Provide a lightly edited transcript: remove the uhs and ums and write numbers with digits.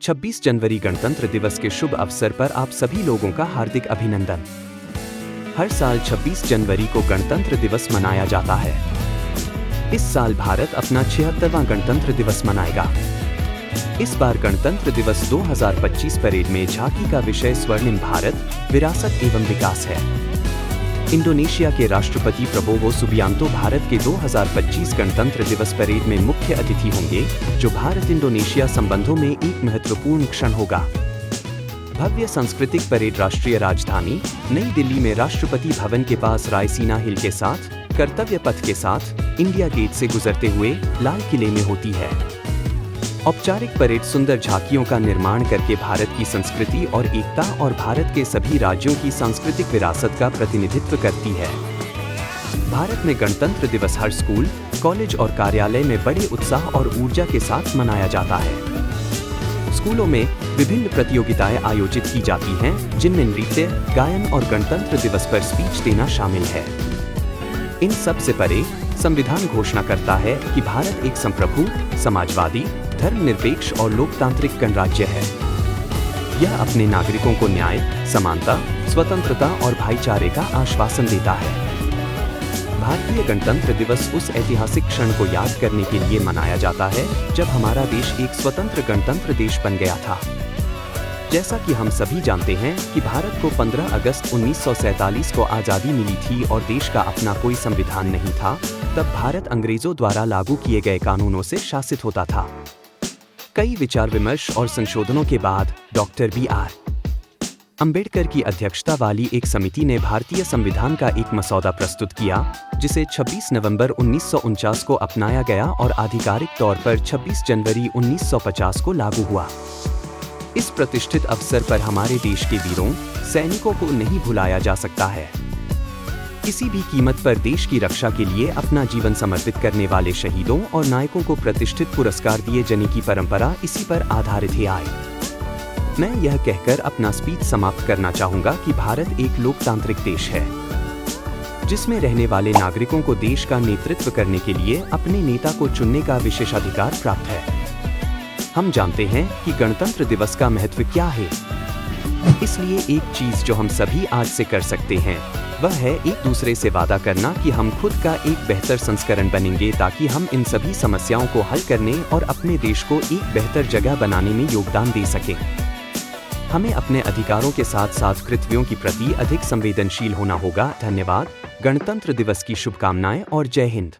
26 जनवरी गणतंत्र दिवस के शुभ अवसर पर आप सभी लोगों का हार्दिक अभिनंदन। हर साल 26 जनवरी को गणतंत्र दिवस मनाया जाता है। इस साल भारत अपना 76वां गणतंत्र दिवस मनाएगा। इस बार गणतंत्र दिवस 2025 परेड में झांकी का विषय स्वर्णिम भारत, विरासत एवं विकास है। इंडोनेशिया के राष्ट्रपति प्रबोवो सुबियांतो भारत के 2025 गणतंत्र दिवस परेड में मुख्य अतिथि होंगे, जो भारत इंडोनेशिया संबंधों में एक महत्वपूर्ण क्षण होगा। भव्य सांस्कृतिक परेड राष्ट्रीय राजधानी नई दिल्ली में राष्ट्रपति भवन के पास रायसीना हिल के साथ कर्तव्य पथ के साथ इंडिया गेट से गुजरते हुए लाल किले में होती है। औपचारिक परेड सुंदर झांकियों का निर्माण करके भारत की संस्कृति और एकता और भारत के सभी राज्यों की सांस्कृतिक विरासत का प्रतिनिधित्व करती है। भारत में गणतंत्र दिवस हर स्कूल, कॉलेज और कार्यालय में बड़े उत्साह और ऊर्जा के साथ मनाया जाता है। स्कूलों में विभिन्न प्रतियोगिताएं आयोजित की जाती हैं, जिनमें नृत्य, गायन और गणतंत्र दिवस पर स्पीच देना शामिल है। इन सब से परे संविधान घोषणा करता है कि भारत एक संप्रभु, समाजवादी, धर्मनिरपेक्ष और लोकतांत्रिक गणराज्य है। यह अपने नागरिकों को न्याय, समानता, स्वतंत्रता और भाईचारे का आश्वासन देता है। भारतीय गणतंत्र दिवस उस ऐतिहासिक क्षण को याद करने के लिए मनाया जाता है जब हमारा देश एक स्वतंत्र गणतंत्र देश बन गया था। जैसा कि हम सभी जानते हैं कि भारत को 15 अगस्त 1947 को आज़ादी मिली थी और देश का अपना कोई संविधान नहीं था। तब भारत अंग्रेजों द्वारा लागू किए गए कानूनों से शासित होता था। कई विचार विमर्श और संशोधनों के बाद डॉक्टर बी.आर. अंबेडकर की अध्यक्षता वाली एक समिति ने भारतीय संविधान का एक मसौदा प्रस्तुत किया, जिसे 26 नवंबर 1949 को अपनाया गया और आधिकारिक तौर पर 26 जनवरी 1950 को लागू हुआ। इस प्रतिष्ठित अवसर पर हमारे देश के वीरों, सैनिकों को नहीं भुलाया जा सकता है। किसी भी कीमत पर देश की रक्षा के लिए अपना जीवन समर्पित करने वाले शहीदों और नायकों को प्रतिष्ठित पुरस्कार दिए जाने की परंपरा इसी पर आधारित है। मैं यह कहकर अपना स्पीच समाप्त करना चाहूंगा कि भारत एक लोकतांत्रिक देश है, जिसमें रहने वाले नागरिकों को देश का नेतृत्व करने के लिए अपने नेता को चुनने का विशेषाधिकार प्राप्त है। हम जानते हैं कि गणतंत्र दिवस का महत्व क्या है, इसलिए एक चीज जो हम सभी आज से कर सकते हैं वह है एक दूसरे से वादा करना कि हम खुद का एक बेहतर संस्करण बनेंगे, ताकि हम इन सभी समस्याओं को हल करने और अपने देश को एक बेहतर जगह बनाने में योगदान दे सकें। हमें अपने अधिकारों के साथ साथ कर्तव्यों के प्रति अधिक संवेदनशील होना होगा। धन्यवाद। गणतंत्र दिवस की शुभकामनाएं और जय हिंद।